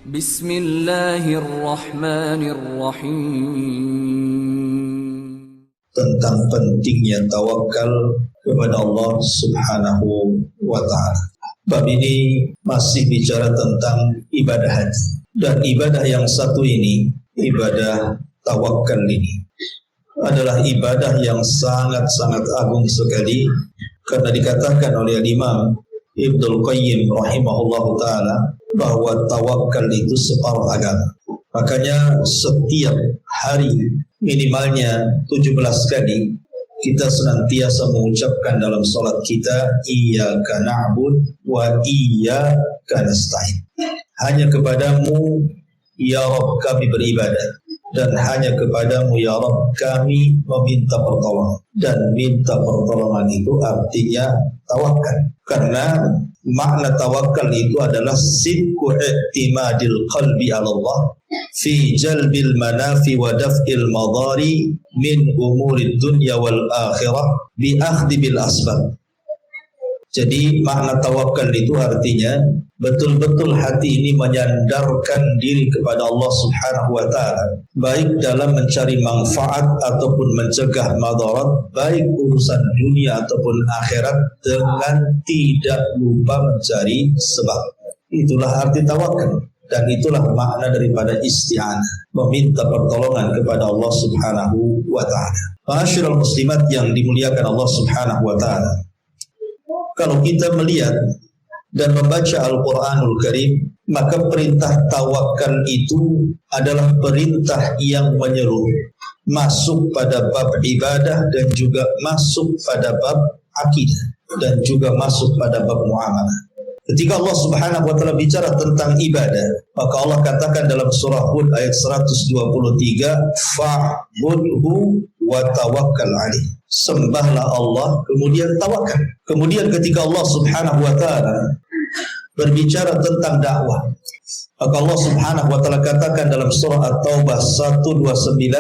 Bismillahirrahmanirrahim. Tentang pentingnya tawakal kepada Allah Subhanahu wa ta'ala. Bab ini masih bicara tentang ibadah haji. Dan ibadah yang satu ini, ibadah tawakal ini, adalah ibadah yang sangat-sangat agung sekali, karena dikatakan oleh Imam Ibnul Qayyim rahimahullahu ta'ala bahwa tawakal itu separuh agama. Makanya setiap hari minimalnya 17 kali kita senantiasa mengucapkan dalam salat kita, iyyaka na'bud wa iyyaka nasta'in. Hanya kepadamu ya Rabb kami beribadah, dan hanya kepadamu ya Rabb kami meminta pertolongan. Dan minta pertolongan itu artinya tawakal. Karena makna tawakal itu adalah sidqu i'timadil qalbi 'ala Allah fi jalbil manafi wa daf'il madari min umurid dunya wal akhirah bi akhdhi bil asbab. Jadi makna tawakal itu artinya betul-betul hati ini menyandarkan diri kepada Allah Subhanahu wa ta'ala, baik dalam mencari manfaat ataupun mencegah madarat, baik urusan dunia ataupun akhirat, dengan tidak lupa mencari sebab. Itulah arti tawakal, dan itulah makna daripada isti'anah, meminta pertolongan kepada Allah Subhanahu wa ta'ala. Ma'asyiral muslimat yang dimuliakan Allah Subhanahu wa ta'ala, kalau kita melihat dan membaca Al-Quranul Karim, maka perintah tawakal itu adalah perintah yang menyeluruh, masuk pada bab ibadah dan juga masuk pada bab akidah dan juga masuk pada bab muamalah. Ketika Allah Subhanahu wa ta'ala bicara tentang ibadah, maka Allah katakan dalam surah Hud ayat 123, fa'budhu wa tawakkal alaih. Sembahlah Allah, kemudian tawakal. Kemudian ketika Allah Subhanahu wa ta'ala berbicara tentang dakwah, maka Allah Subhanahu wa ta'ala katakan dalam surah At-Taubah 129,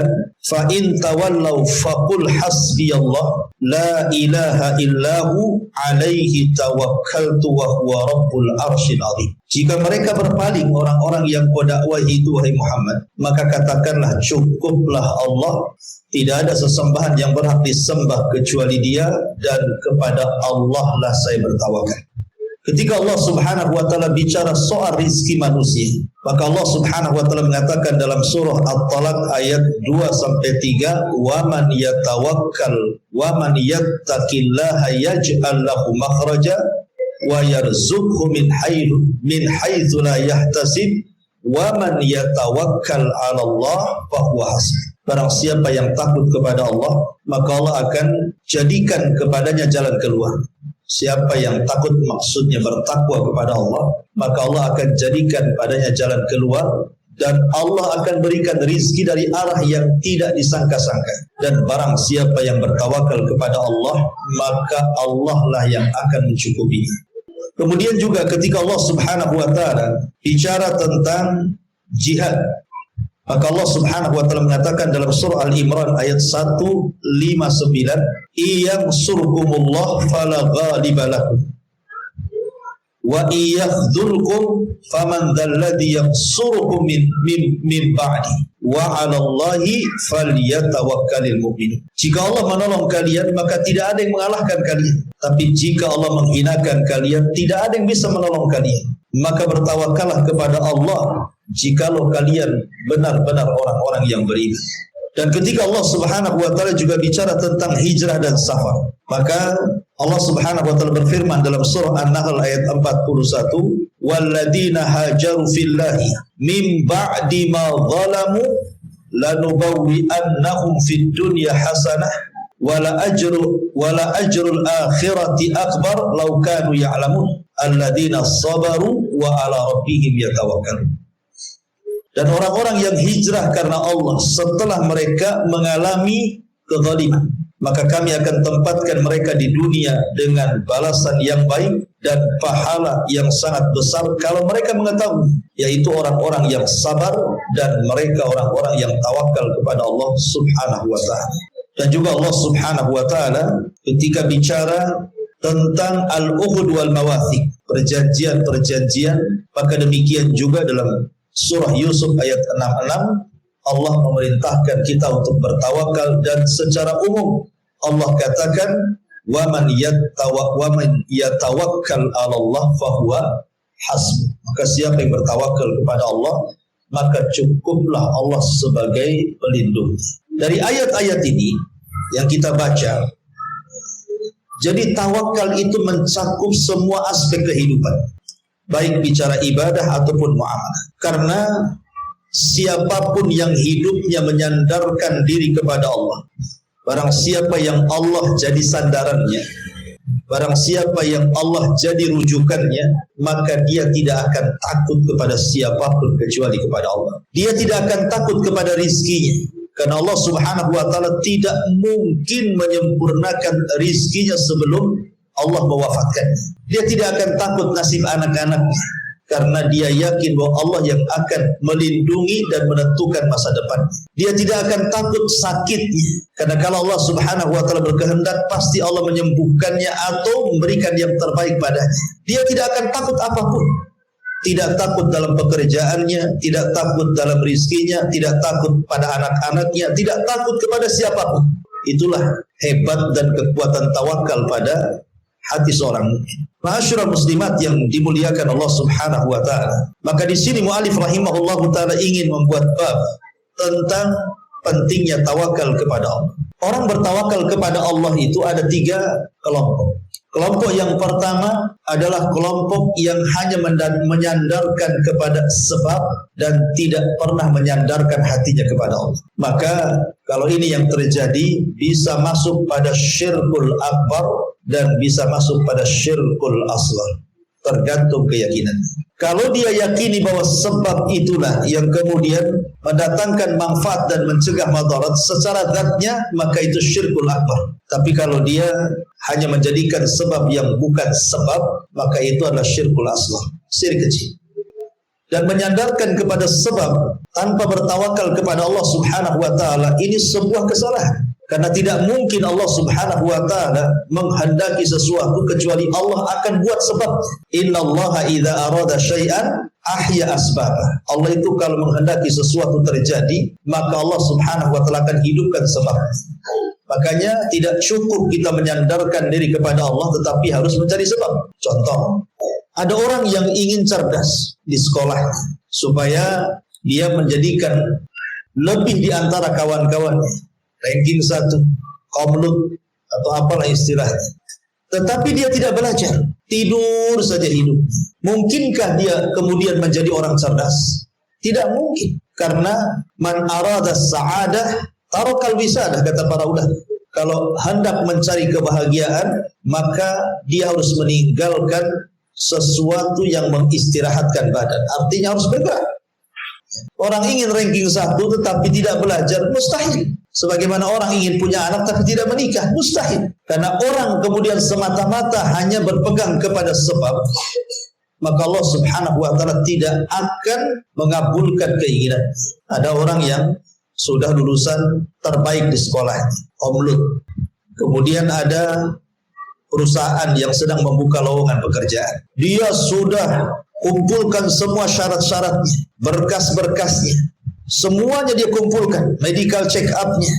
fa in tawallaw faqul hasbiyallah la ilaha illahu alaihi tawakkaltu wa huwa rabbul arsyil azim. Jika mereka berpaling, orang-orang yang kau dakwahi itu wahai Muhammad, maka katakanlah cukuplah Allah, tidak ada sesembahan yang berhak disembah kecuali Dia, dan kepada Allah lah saya bertawakal. Ketika Allah Subhanahu wa ta'ala bicara soal rizki manusia, maka Allah Subhanahu wa ta'ala mengatakan dalam surah At-Talaq ayat 2-3, wa man yatawakkal wa man yattaqillaha yaj'al lahu makhraja wa yarzuqhu min haitsu la yahtasib wa man yatawakkal 'ala Allah fa huwa hasbuh. Barang siapa yang takut kepada Allah, maka Allah akan jadikan kepadanya jalan keluar. Siapa yang takut maksudnya bertakwa kepada Allah, maka Allah akan jadikan padanya jalan keluar, dan Allah akan berikan rizki dari arah yang tidak disangka-sangka. Dan barang siapa yang bertawakal kepada Allah, maka Allah lah yang akan mencukupinya. Kemudian juga ketika Allah Subhanahu wa ta'ala bicara tentang jihad, maka Allah Subhanahu wa ta'ala mengatakan dalam surah Al-Imran ayat 159, iyyansurkumullah fala ghaliba lakum wa iyyakhdhulkum faman dzalladzi yansurukum min ba'di wa 'alallahi falyatawakkalul mu'minun. Jika Allah menolong kalian, maka tidak ada yang mengalahkan kalian. Tapi jika Allah menghinakan kalian, tidak ada yang bisa menolong kalian. Maka bertawakallah kepada Allah jikalau kalian benar-benar orang-orang yang beriman. Dan ketika Allah Subhanahu wa ta'ala juga bicara tentang hijrah dan safar, maka Allah Subhanahu wa ta'ala berfirman dalam surah An-Nahl ayat 41, walladzina hajaru fillahi min ba'di ma zalamu lanubawwi'annahum fid dunya hasanah wala ajrul akhirati akbar law kanu ya'lamun alladzina sabaru wa ala rabbihim yatawakkalun. Dan orang-orang yang hijrah karena Allah setelah mereka mengalami kezaliman, maka kami akan tempatkan mereka di dunia dengan balasan yang baik dan pahala yang sangat besar kalau mereka mengetahui, yaitu orang-orang yang sabar dan mereka orang-orang yang tawakal kepada Allah Subhanahu wa ta'ala. Dan juga Allah Subhanahu wa ta'ala ketika bicara tentang al-uhud wal mawathiq, perjanjian-perjanjian, maka demikian juga dalam surah Yusuf ayat 66, Allah memerintahkan kita untuk bertawakal, dan secara umum Allah katakan wa man yatawakkal 'ala Allah fahuwa hasbuh. Maka siapa yang bertawakal kepada Allah, maka cukuplah Allah sebagai pelindung. Dari ayat-ayat ini yang kita baca, jadi tawakal itu mencakup semua aspek kehidupan, baik bicara ibadah ataupun muamalah. Karena siapapun yang hidupnya menyandarkan diri kepada Allah, barang siapa yang Allah jadi sandarannya, barang siapa yang Allah jadi rujukannya, maka dia tidak akan takut kepada siapapun kecuali kepada Allah. Dia tidak akan takut kepada rizkinya, karena Allah Subhanahu wa ta'ala tidak mungkin menyempurnakan rizkinya sebelum Allah mewafatkannya. Dia tidak akan takut nasib anak-anaknya, karena dia yakin bahwa Allah yang akan melindungi dan menentukan masa depan. Dia tidak akan takut sakitnya, karena kalau Allah Subhanahu wa ta'ala berkehendak, pasti Allah menyembuhkannya atau memberikan yang terbaik padanya. Dia tidak akan takut apapun. Tidak takut dalam pekerjaannya, tidak takut dalam rizkinya, tidak takut pada anak-anaknya, tidak takut kepada siapapun. Itulah hebat dan kekuatan tawakal pada hati seorang mukmin. Ma'asyiral muslimat yang dimuliakan Allah Subhanahu wa ta'ala. Maka di sini mu'alif rahimahullahu ta'ala ingin membuat bab tentang pentingnya tawakal kepada Allah. Orang bertawakal kepada Allah itu ada 3 kelompok. Kelompok yang pertama adalah kelompok yang hanya menyandarkan kepada sebab dan tidak pernah menyandarkan hatinya kepada Allah. Maka kalau ini yang terjadi, bisa masuk pada syirkul akbar dan bisa masuk pada syirkul asghar, tergantung keyakinan. Kalau dia yakini bahwa sebab itulah yang kemudian mendatangkan manfaat dan mencegah madarat secara zatnya, maka itu syirkul akbar. Tapi kalau dia hanya menjadikan sebab yang bukan sebab, maka itu adalah syirkul asghar, syirik kecil. Dan menyandarkan kepada sebab tanpa bertawakal kepada Allah Subhanahu wa ta'ala, ini sebuah kesalahan. Karena tidak mungkin Allah Subhanahu wa ta'ala menghendaki sesuatu kecuali Allah akan buat sebab. Innallaha idza arada syai'an ahya asbabah. Allah itu kalau menghendaki sesuatu terjadi, maka Allah Subhanahu wa ta'ala akan hidupkan sebab. Makanya tidak cukup kita menyandarkan diri kepada Allah, tetapi harus mencari sebab. Contoh, ada orang yang ingin cerdas di sekolah supaya dia menjadikan lebih di antara kawan-kawannya, ranking 1, komlut atau apalah istilahnya. Tetapi dia tidak belajar, tidur saja hidup. Mungkinkah dia kemudian menjadi orang cerdas? Tidak mungkin. Karena man arada sa'adah tarakal wisadah, kata para ulama. Kalau hendak mencari kebahagiaan, maka dia harus meninggalkan sesuatu yang mengistirahatkan badan. Artinya harus bergerak. Orang ingin ranking 1 tetapi tidak belajar, mustahil. Sebagaimana orang ingin punya anak tapi tidak menikah, mustahil. Karena orang kemudian semata-mata hanya berpegang kepada sebab, maka Allah Subhanahu wa ta'ala tidak akan mengabulkan keinginan. Ada orang yang sudah lulusan terbaik di sekolah, komlut. Kemudian ada perusahaan yang sedang membuka lowongan pekerjaan. Dia sudah kumpulkan semua syarat-syaratnya, berkas-berkasnya. Semuanya dia kumpulkan, medical check up-nya.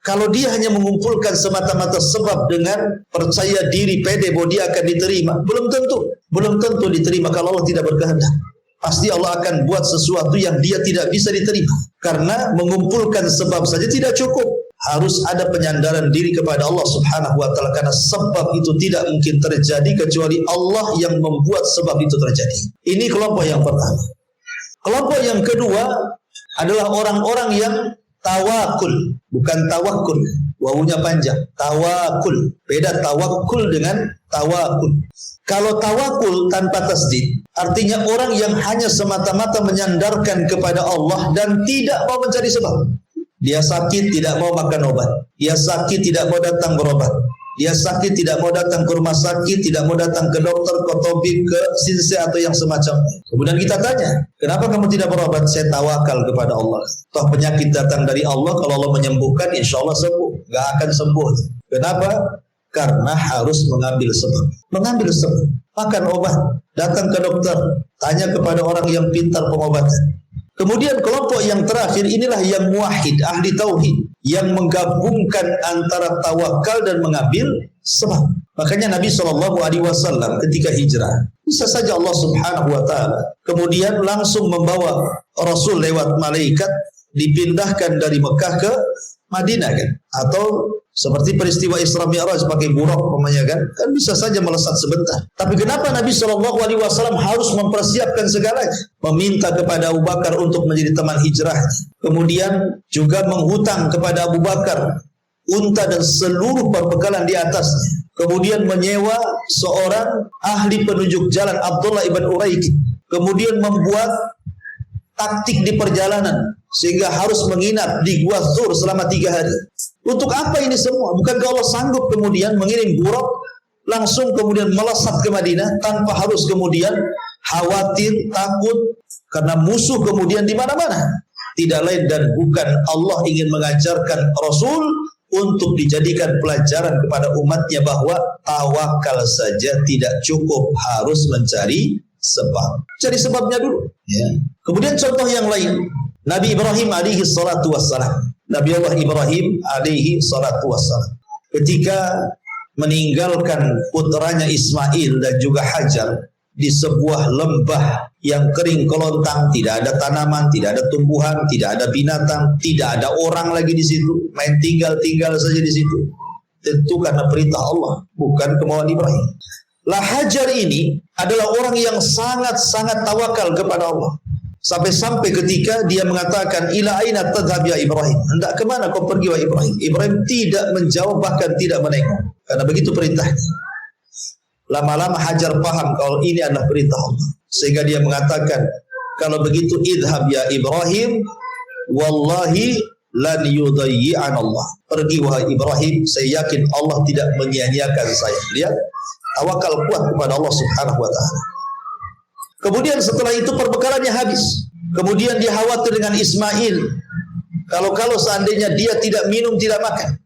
Kalau dia hanya mengumpulkan semata-mata sebab dengan percaya diri, pede bahwa dia akan diterima, belum tentu diterima kalau Allah tidak berkehendak. Pasti Allah akan buat sesuatu yang dia tidak bisa diterima. Karena mengumpulkan sebab saja tidak cukup. Harus ada penyandaran diri kepada Allah Subhanahu wa ta'ala, karena sebab itu tidak mungkin terjadi kecuali Allah yang membuat sebab itu terjadi. Ini kelompok yang pertama. Kelompok yang kedua adalah orang-orang yang tawakul, bukan tawakul. Wawunya panjang, tawakul. Beda tawakul dengan tawakul. Kalau tawakul tanpa tasdid, artinya orang yang hanya semata-mata menyandarkan kepada Allah dan tidak mau mencari sebab. Dia sakit tidak mau makan obat, dia sakit tidak mau datang berobat, dia sakit tidak mau datang ke rumah sakit, tidak mau datang ke dokter, ke tabib, ke sinse atau yang semacamnya. Kemudian kita tanya, kenapa kamu tidak berobat? Saya tawakal kepada Allah. Toh penyakit datang dari Allah, kalau Allah menyembuhkan, insya Allah sembuh. Gak akan sembuh. Kenapa? Karena harus mengambil sebab. Mengambil sebab. Makan obat, datang ke dokter, tanya kepada orang yang pintar pengobatan. Kemudian kelompok yang terakhir inilah yang muwahhid, ahli tauhid, yang menggabungkan antara tawakal dan mengambil sebab. Makanya Nabi SAW ketika hijrah, bisa saja Allah Subhanahu wa taala kemudian langsung membawa Rasul lewat malaikat, dipindahkan dari Mekah ke Madinah kan, atau seperti peristiwa Isra Mi'raj pakai buraq namanya kan bisa saja melesat sebentar. Tapi kenapa Nabi SAW harus mempersiapkan segalanya? Meminta kepada Abu Bakar untuk menjadi teman hijrah. Kemudian juga menghutang kepada Abu Bakar unta dan seluruh perbekalan di atasnya. Kemudian menyewa seorang ahli penunjuk jalan, Abdullah ibn Uraikid. Kemudian membuat taktik di perjalanan sehingga harus menginap di Gua Thur selama 3 hari. Untuk apa ini semua? Bukankah Allah sanggup kemudian mengirim buraq langsung kemudian melesat ke Madinah tanpa harus kemudian khawatir, takut karena musuh kemudian di mana-mana? Tidak lain dan bukan Allah ingin mengajarkan Rasul untuk dijadikan pelajaran kepada umatnya bahwa tawakal saja tidak cukup, harus mencari sebab. Cari sebabnya dulu. Ya. Kemudian contoh yang lain, Nabi Ibrahim alaihi salatu wassalam. Nabi Allah Ibrahim alaihi salatu wassalam ketika meninggalkan putranya Ismail dan juga Hajar di sebuah lembah yang kering kelontang, tidak ada tanaman, tidak ada tumbuhan, tidak ada binatang, tidak ada orang lagi di situ, main tinggal saja di situ. Tentu karena perintah Allah, bukan kemauan Ibrahim. Lah Hajar ini adalah orang yang sangat-sangat tawakal kepada Allah. Sampai-sampai ketika dia mengatakan, ila aina tadhhab ya Ibrahim? Hendak kemana kau pergi wahai Ibrahim? Ibrahim tidak menjawab, bahkan tidak menengok. Karena begitu perintahnya. Lama-lama Hajar paham kalau ini adalah perintah Allah. Sehingga dia mengatakan, kalau begitu idhab ya Ibrahim, wallahi lan yudayyi'an Allah. Pergi wahai Ibrahim, saya yakin Allah tidak menyia-nyiakan saya. Lihat, tawakal kuat kepada Allah Subhanahu wa taala. Kemudian setelah itu perbekalannya habis. Kemudian dia khawatir dengan Ismail. Kalau seandainya dia tidak minum, tidak makan.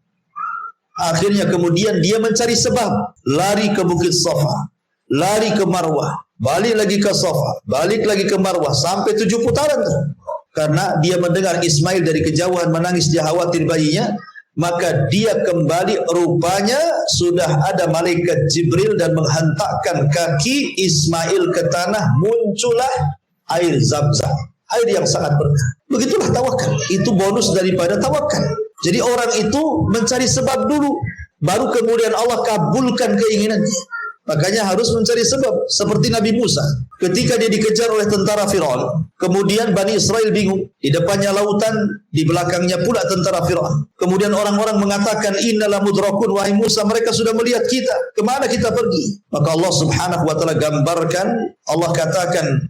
Akhirnya kemudian dia mencari sebab. Lari ke Bukit Safa, lari ke Marwah, balik lagi ke Safa, balik lagi ke Marwah, sampai 7 putaran tuh. Karena dia mendengar Ismail dari kejauhan menangis, dia khawatir bayinya. Maka dia kembali, rupanya sudah ada malaikat Jibril dan menghentakkan kaki Ismail ke tanah, muncullah air Zam-Zam, air yang sangat berkah. Begitulah tawakal, itu bonus daripada tawakal. Jadi orang itu mencari sebab dulu, baru kemudian Allah kabulkan keinginannya. Makanya harus mencari sebab. Seperti Nabi Musa, ketika dia dikejar oleh tentara Firaun, kemudian Bani Israel bingung. Di depannya lautan, di belakangnya pula tentara Firaun. Kemudian orang-orang mengatakan, innalah mudrakun, wahai Musa, mereka sudah melihat kita. Kemana kita pergi? Maka Allah Subhanahu wa taala gambarkan, Allah katakan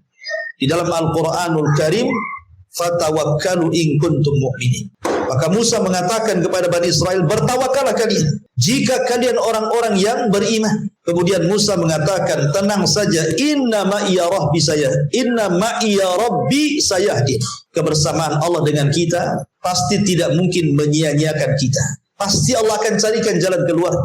di dalam Al-Qur'anul Karim, fatawakkalu in kuntum mu'minin. Maka Musa mengatakan kepada Bani Israel, bertawakallah kalian jika kalian orang-orang yang beriman. Kemudian Musa mengatakan, tenang saja, inna ma'iya rabbi sayahdin. Kebersamaan Allah dengan kita pasti tidak mungkin menyia-nyiakan kita. Pasti Allah akan carikan jalan keluar.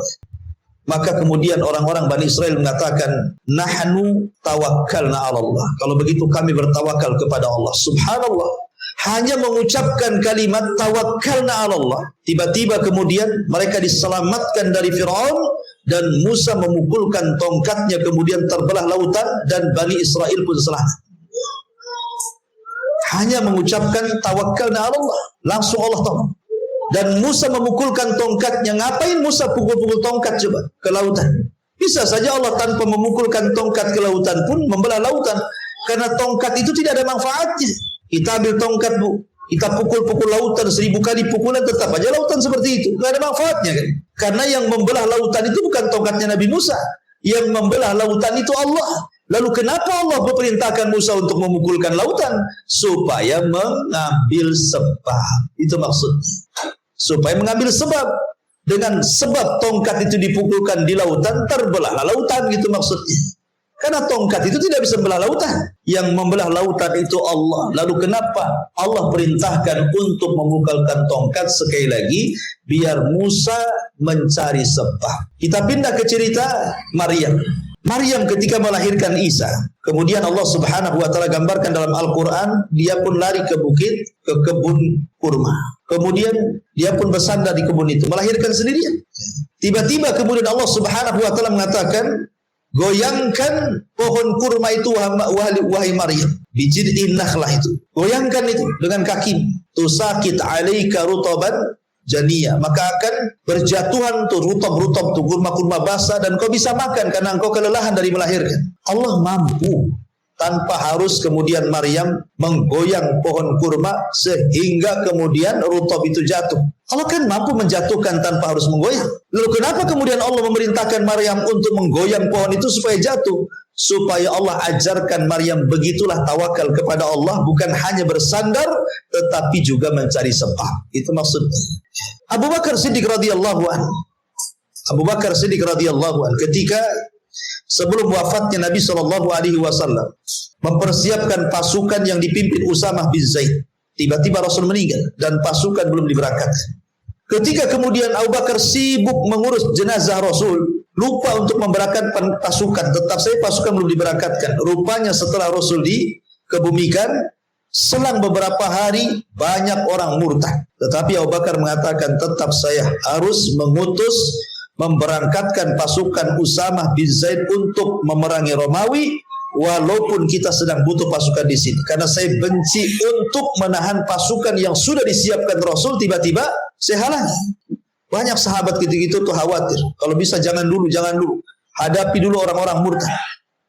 Maka kemudian orang-orang Bani Israel mengatakan, nahnu tawakkalna 'ala Allah. Kalau begitu kami bertawakal kepada Allah. Subhanallah. Hanya mengucapkan kalimat tawakkalna 'ala Allah, tiba-tiba kemudian mereka diselamatkan dari Firaun dan Musa memukulkan tongkatnya, kemudian terbelah lautan dan Bani Israel pun selamat. Hanya mengucapkan tawakkalna 'ala Allah, langsung Allah tolong. Dan Musa memukulkan tongkatnya. Ngapain Musa pukul-pukul tongkat coba ke lautan? Bisa saja Allah tanpa memukulkan tongkat ke lautan pun membelah lautan, karena tongkat itu tidak ada manfaatnya. Kita ambil tongkat bu, kita pukul-pukul lautan 1000 kali pukulan, tetap aja lautan seperti itu, tidak ada manfaatnya kan? Karena yang membelah lautan itu bukan tongkatnya Nabi Musa, yang membelah lautan itu Allah. Lalu kenapa Allah memerintahkan Musa untuk memukulkan lautan? Supaya mengambil sebab. Itu maksudnya. Supaya mengambil sebab. Dengan sebab tongkat itu dipukulkan di lautan, terbelahlah lautan, gitu maksudnya. Karena tongkat itu tidak bisa membelah lautan. Yang membelah lautan itu Allah. Lalu kenapa Allah perintahkan untuk memukulkan tongkat? Sekali lagi, biar Musa mencari sebab. Kita pindah ke cerita Maryam. Maryam ketika melahirkan Isa, kemudian Allah Subhanahu wa taala gambarkan dalam Al-Qur'an, dia pun lari ke bukit, ke kebun kurma. Kemudian dia pun bersandar di kebun itu, melahirkan sendirian. Tiba-tiba kemudian Allah Subhanahu wa taala mengatakan, goyangkan pohon kurma itu wahai Maryam, bijid'in nakhlah itu. Goyangkan itu dengan kaki. Tusakit 'alaika rutaban janiyah, maka akan berjatuhan tuh rutab-rutab tuh kurma-kurma basah dan kau bisa makan karena engkau kelelahan dari melahirkan. Allah mampu tanpa harus kemudian Maryam menggoyang pohon kurma sehingga kemudian rutab itu jatuh. Allah kan mampu menjatuhkan tanpa harus menggoyang. Lalu kenapa kemudian Allah memerintahkan Maryam untuk menggoyang pohon itu supaya jatuh? Supaya Allah ajarkan Maryam begitulah tawakal kepada Allah, bukan hanya bersandar tetapi juga mencari sebab. Itu maksudnya. Abu Bakar Siddiq radhiyallahu anhu. Abu Bakar Siddiq radhiyallahu anhu ketika sebelum wafatnya Nabi SAW mempersiapkan pasukan yang dipimpin Usamah bin Zaid. Tiba-tiba Rasul meninggal dan pasukan belum diberangkatkan. Ketika kemudian Abu Bakar sibuk mengurus jenazah Rasul, lupa untuk memberangkatkan pasukan, tetap saja pasukan belum diberangkatkan. Rupanya setelah Rasul dikebumikan, selang beberapa hari banyak orang murtad. Tetapi Abu Bakar mengatakan tetap saya harus mengutus memberangkatkan pasukan Usamah bin Zaid untuk memerangi Romawi, walaupun kita sedang butuh pasukan di sini. Karena saya benci untuk menahan pasukan yang sudah disiapkan Rasul, tiba-tiba saya halangi. Banyak sahabat gitu-gitu tuh khawatir. Kalau bisa jangan dulu. Hadapi dulu orang-orang murtad.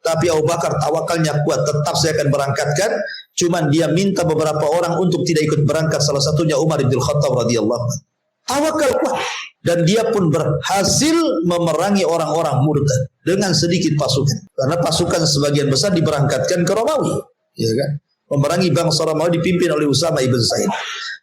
Tapi Abu Bakar tawakalnya kuat, tetap saya akan berangkatkan. Cuman dia minta beberapa orang untuk tidak ikut berangkat. Salah satunya Umar bin Khattab radhiyallahu anhu. Tawakal kuat. Dan dia pun berhasil memerangi orang-orang murtad dengan sedikit pasukan. Karena pasukan sebagian besar diberangkatkan ke Romawi, ya kan? Memerangi bangsa Romawi dipimpin oleh Usamah ibn Zaid.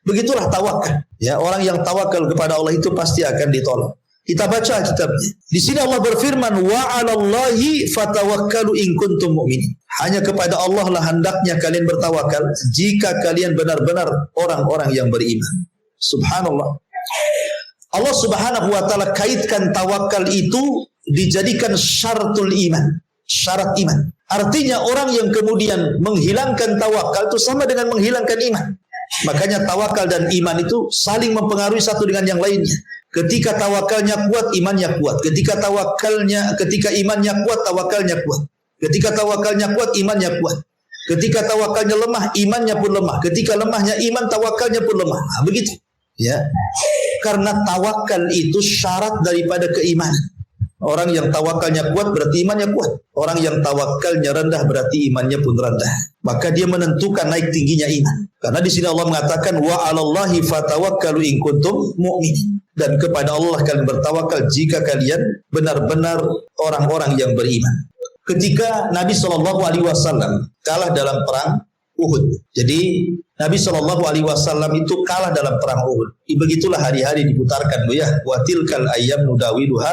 Begitulah tawakal. Ya, orang yang tawakal kepada Allah itu pasti akan ditolong. Kita baca kitabnya. Di sini Allah berfirman, wa 'alallahi fatawakkalu in kuntum mu'minin. Hanya kepada Allah lah hendaknya kalian bertawakal jika kalian benar-benar orang-orang yang beriman. Subhanallah. Allah Subhanahu wa taala kaitkan tawakal itu dijadikan syaratul iman, syarat iman. Artinya orang yang kemudian menghilangkan tawakal itu sama dengan menghilangkan iman. Makanya tawakal dan iman itu saling mempengaruhi satu dengan yang lainnya. Ketika tawakalnya kuat, imannya kuat. Ketika imannya kuat, tawakalnya kuat. Ketika tawakalnya kuat, imannya kuat. Ketika tawakalnya lemah, imannya pun lemah. Ketika lemahnya iman, tawakalnya pun lemah. Nah, begitu. Ya. Karena tawakal itu syarat daripada keimanan. Orang yang tawakalnya kuat berarti imannya kuat. Orang yang tawakalnya rendah berarti imannya pun rendah. Maka dia menentukan naik tingginya iman. Karena di sini Allah mengatakan wa 'alallahi fatawakkalu in kuntum mu'minin. Dan kepada Allah kalian bertawakal jika kalian benar-benar orang-orang yang beriman. Ketika Nabi SAW kalah dalam perang Uhud. Jadi Nabi SAW itu kalah dalam perang Uhud. Begitulah hari-hari diputarkan ya. Wa tilkal ayyam nudawiluha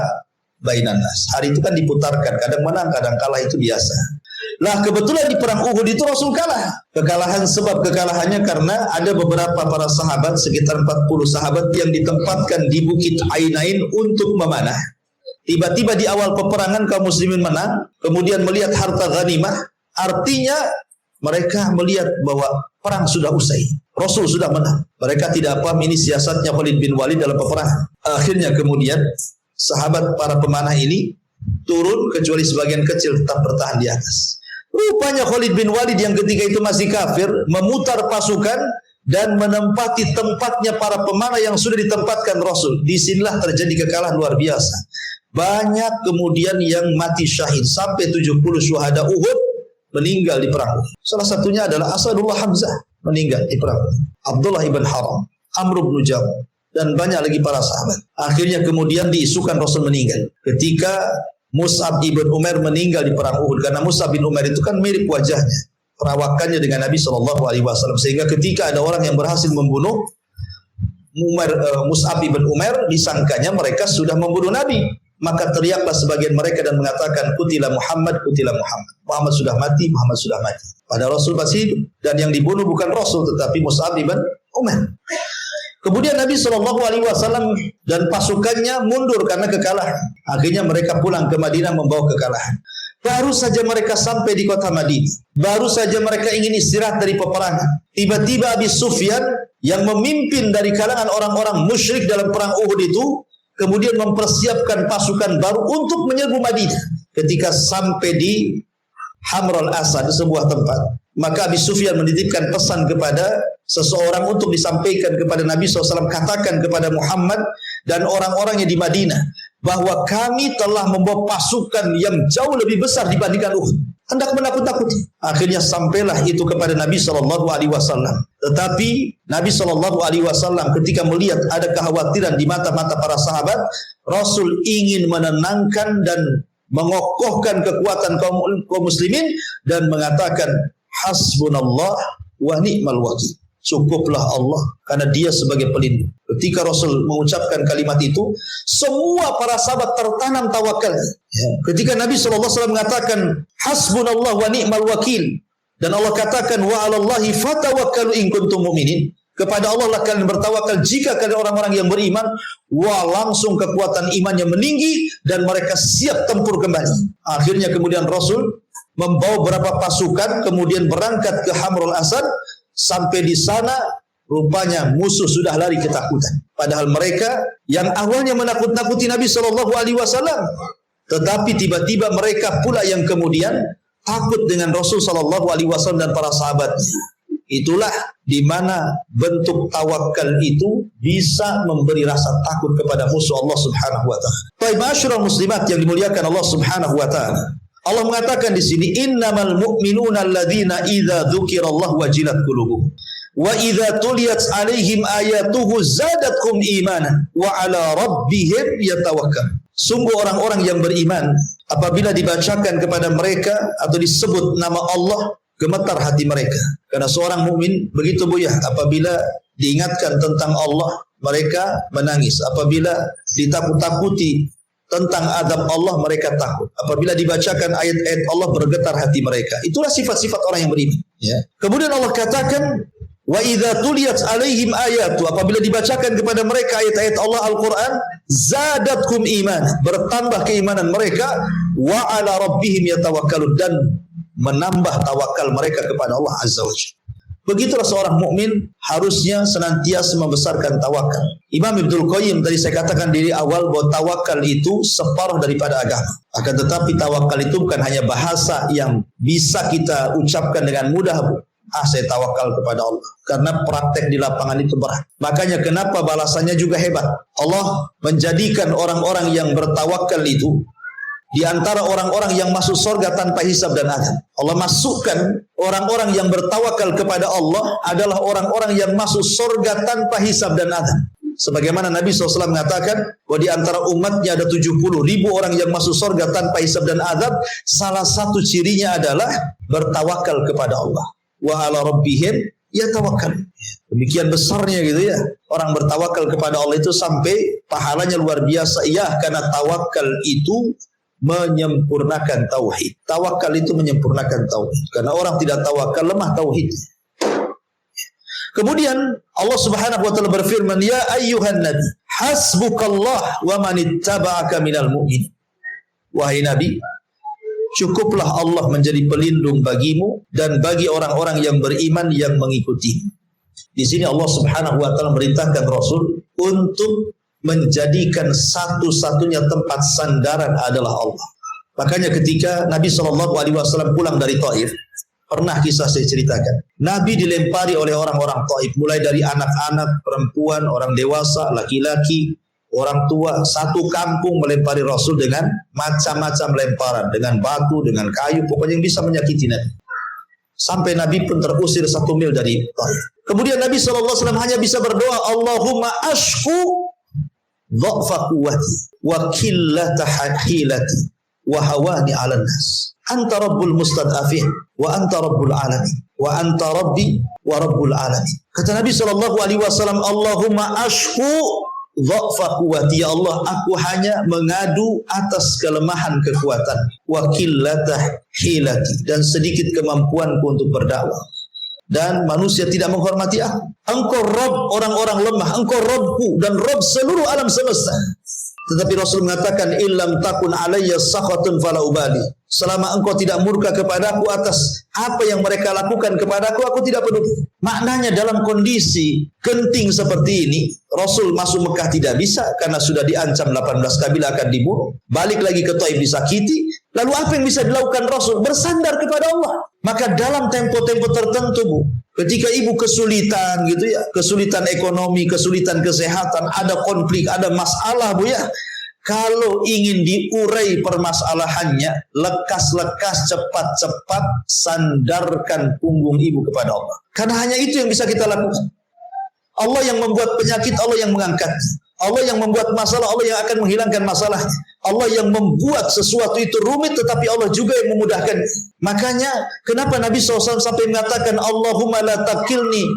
bainan nas. Hari itu kan diputarkan, kadang menang, kadang kalah, itu biasa. Lah kebetulan di perang Uhud itu Rasul kalah. Sebab kekalahannya karena ada beberapa para sahabat, sekitar 40 sahabat yang ditempatkan di Bukit Ainain untuk memanah. Tiba-tiba di awal peperangan kaum muslimin menang, kemudian melihat harta ghanimah, artinya mereka melihat bahwa perang sudah usai. Rasul sudah menang. Mereka tidak paham ini siasatnya Khalid bin Walid dalam peperangan. Akhirnya kemudian sahabat para pemanah ini turun, kecuali sebagian kecil tetap bertahan di atas. Rupanya Khalid bin Walid yang ketika itu masih kafir memutar pasukan dan menempati tempatnya para pemanah yang sudah ditempatkan Rasul. Disinilah terjadi kekalahan luar biasa. Banyak kemudian yang mati syahid, sampai 70 syuhada Uhud meninggal di perang. Salah satunya adalah Asadullah Hamzah, meninggal di perang. Abdullah ibn Haram, Amr bin Jamuh, dan banyak lagi para sahabat. Akhirnya kemudian diisukan Rasul meninggal ketika Mus'ab ibn Umair meninggal di perang Uhud. Karena Mus'ab bin Umair itu kan mirip wajahnya, perawakannya dengan Nabi SAW. Sehingga ketika ada orang yang berhasil membunuh Mus'ab ibn Umair, disangkanya mereka sudah membunuh Nabi. Maka teriaklah sebagian mereka dan mengatakan, Kutila Muhammad, Kutila Muhammad. Muhammad sudah mati, Muhammad sudah mati. Padahal Rasul masih hidup. Dan yang dibunuh bukan Rasul, tetapi Mus'ab ibn Umair. Kemudian Nabi SAW dan pasukannya mundur karena kekalahan. Akhirnya mereka pulang ke Madinah membawa kekalahan. Baru saja mereka sampai di kota Madinah. Baru saja mereka ingin istirahat dari peperangan. Tiba-tiba Abi Sufyan yang memimpin dari kalangan orang-orang musyrik dalam perang Uhud itu kemudian mempersiapkan pasukan baru untuk menyerbu Madinah. Ketika sampai di Hamrul Asad, sebuah tempat, maka Abi Sufyan menitipkan pesan kepada seseorang untuk disampaikan kepada Nabi SAW, katakan kepada Muhammad dan orang-orangnya di Madinah bahwa kami telah membawa pasukan yang jauh lebih besar dibandingkan Uhud. Hendak menakut-nakuti. Akhirnya sampailah itu kepada Nabi SAW. Tetapi Nabi SAW ketika melihat ada kekhawatiran di mata-mata para sahabat, Rasul ingin menenangkan dan mengokohkan kekuatan kaum muslimin dan mengatakan hasbunallah wa ni'mal wakil. Cukuplah Allah karena dia sebagai pelindung. Ketika Rasul mengucapkan kalimat itu, semua para sahabat tertanam tawakal. Ketika Nabi SAW mengatakan hasbunallah wa ni'mal wakil, dan Allah katakan wa 'alallahi fatawakkalu in kuntum mu'minin, kepada Allah lah kalian bertawakal jika kalian orang-orang yang beriman. Wah, langsung kekuatan imannya meninggi dan mereka siap tempur kembali. Akhirnya kemudian Rasul membawa beberapa pasukan kemudian berangkat ke Hamrul Asad. Sampai di sana rupanya musuh sudah lari ketakutan. Padahal mereka yang awalnya menakut-nakuti Nabi SAW, tetapi tiba-tiba mereka pula yang kemudian takut dengan Rasul SAW dan para sahabatnya. Itulah di mana bentuk tawakal itu bisa memberi rasa takut kepada musuh Allah Subhanahu wa taala. Baik, ma'asyiral muslimat yang dimuliakan Allah Subhanahu wa taala. Allah mengatakan di sini innamal mu'minuna alladzina idza dzukirallahu wajilat qulubuhum wa idza tuliyat 'alaihim ayatuhu zadatkum imanan wa 'ala rabbihim yatawakkalun. Sungguh orang-orang yang beriman apabila dibacakan kepada mereka atau disebut nama Allah, gemetar hati mereka. Karena seorang mukmin begitu ya, apabila diingatkan tentang Allah mereka menangis, apabila ditakut-takuti tentang adab Allah mereka takut. Apabila dibacakan ayat-ayat Allah bergetar hati mereka. Itulah sifat-sifat orang yang beriman. Ya. Kemudian Allah katakan wa idza tuliyat 'alaihim ayatu, apabila dibacakan kepada mereka ayat-ayat Allah Al-Qur'an, zadatkum iman, bertambah keimanan mereka, wa 'ala rabbihim yatawakkalun, dan menambah tawakal mereka kepada Allah Azza wa Jalla. Begitulah seorang mukmin harusnya senantiasa membesarkan tawakal. Imam Ibnul Qayyim tadi saya katakan di awal bahwa tawakal itu separuh daripada agama. Akan tetapi tawakal itu bukan hanya bahasa yang bisa kita ucapkan dengan mudah. Saya tawakal kepada Allah. Karena praktek di lapangan itu berat. Makanya kenapa balasannya juga hebat. Allah menjadikan orang-orang yang bertawakal itu di antara orang-orang yang masuk surga tanpa hisab dan azab. Allah masukkan orang-orang yang bertawakal kepada Allah adalah orang-orang yang masuk surga tanpa hisab dan azab. Sebagaimana Nabi SAW mengatakan bahwa di antara umatnya ada 70.000 orang yang masuk surga tanpa hisab dan azab. Salah satu cirinya adalah bertawakal kepada Allah. Wa 'ala rabbihim yatawakkal. Demikian besarnya gitu ya. Orang bertawakal kepada Allah itu sampai pahalanya luar biasa. Ya, karena tawakal itu menyempurnakan tauhid. Tawakal itu menyempurnakan tauhid. Karena orang tidak tawakal lemah tauhid. Kemudian Allah Subhanahu wa taala berfirman, "Ya ayyuhan nabi, hasbukallah wa man ittaba'aka minal mu'minin." Wahai Nabi, cukuplah Allah menjadi pelindung bagimu dan bagi orang-orang yang beriman yang mengikuti. Di sini Allah Subhanahu wa taala merintahkan Rasul untuk menjadikan satu-satunya tempat sandaran adalah Allah. Makanya ketika Nabi SAW pulang dari Taif, pernah kisah saya ceritakan. Nabi dilempari oleh orang-orang Taif, mulai dari anak-anak, perempuan, orang dewasa, laki-laki, orang tua. Satu kampung melempari Rasul dengan macam-macam lemparan, dengan batu, dengan kayu, pokoknya yang bisa menyakiti Nabi. Sampai Nabi pun terusir 1 mil dari Taif. Kemudian Nabi SAW hanya bisa berdoa, Allahumma ashku dha'fa quwwati wa qillata hilati wa hawani 'alan nas. Anta rabbul mustad'afin wa anta rabbul alamin wa anta rabbi wa rabbul alamin. Kata Nabi SAW, Allahumma ashku dha'fa quwwati, ya Allah, aku hanya mengadu atas kelemahan kekuatan, wa qillata hilati, dan sedikit kemampuanku untuk berdakwah. Dan manusia tidak menghormati aku. Engkau Rabb orang-orang lemah, engkau Rabbku dan Rabb seluruh alam semesta. Tetapi Rasul mengatakan, illam takun alayya sakhatun fala ubali. Selama engkau tidak murka kepadaku atas apa yang mereka lakukan kepadaku, aku tidak peduli. Maknanya dalam kondisi genting seperti ini, Rasul masuk Mekah tidak bisa karena sudah diancam 18 kabilah akan dibunuh. Balik lagi ke Taif disakiti. Lalu apa yang bisa dilakukan Rasul? Bersandar kepada Allah. Maka dalam tempo-tempo tertentu, Bu, ketika ibu kesulitan gitu ya, kesulitan ekonomi, kesulitan kesehatan, ada konflik, ada masalah, Bu ya. Kalau ingin diurai permasalahannya, lekas-lekas, cepat-cepat sandarkan punggung ibu kepada Allah. Karena hanya itu yang bisa kita lakukan. Allah yang membuat penyakit, Allah yang mengangkat. Allah yang membuat masalah, Allah yang akan menghilangkan masalah. Allah yang membuat sesuatu itu rumit, tetapi Allah juga yang memudahkan. Makanya kenapa Nabi SAW sampai mengatakan, Allahumma la takilni